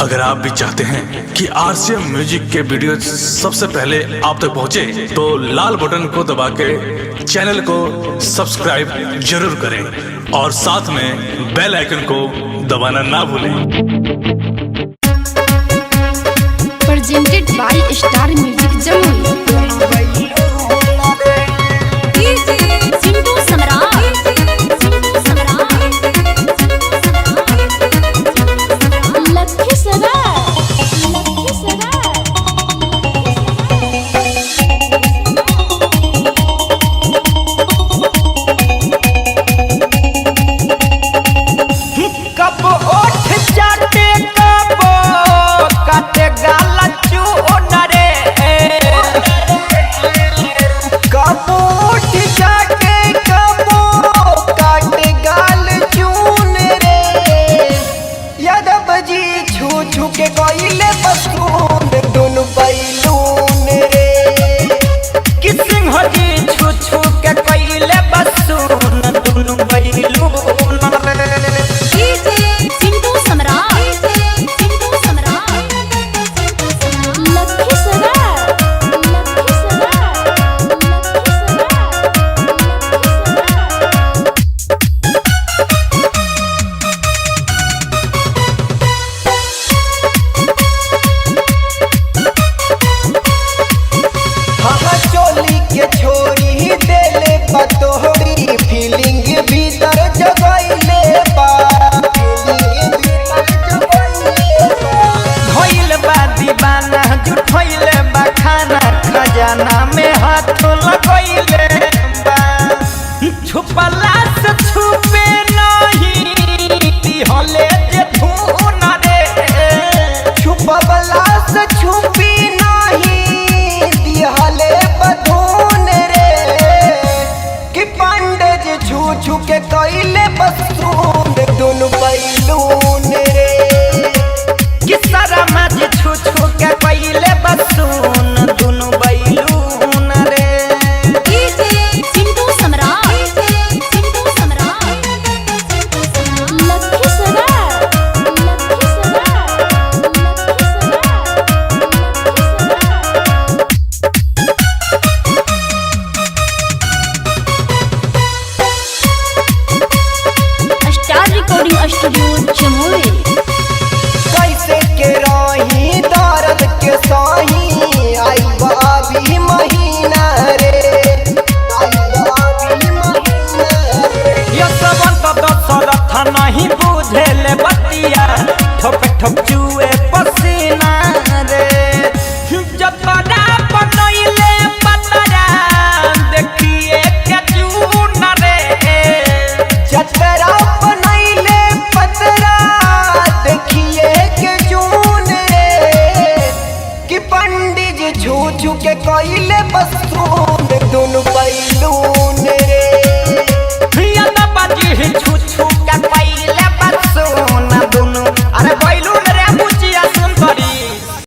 अगर आप भी चाहते हैं कि आरसीएम म्यूजिक के वीडियो सबसे पहले आप तक पहुंचे, तो लाल बटन को दबा के चैनल को सब्सक्राइब जरूर करें और साथ में बेल आइकन को दबाना ना भूलें। Presented by Star Music Jamui. के कोइले बसून दोनों बैलून रे किसिंग होगी छू छू के कोइले बसून दोनों बैलून रे। सिंधु सम्राट लखी सरा छोरी देले बतोहरी फीलिंग भीतर जगैले बा धइल बा दीवाना जुठइले बा खाना खजाना में हाथ लगइले बा छुपला से छुपे नहीं दिहले जे धुन रे छुपला से छुपी नहीं दिहले बधुन छू के कोइले बसून दोनों बैलून रे किसरा मज छू छू के कोइले बसून दोनों बैलून रे। सिंधु सम्राट लखी सरा स्टूडियो जमुई। कैसे के रही दर्द के सही आई बाबी महीना रे ये सबन तो दशरथ नहीं बुझेले बतिया ठोप ठोप चुए पसीना रे जतरा बनइले पतरा देखिए के जून रे जतरा के कोई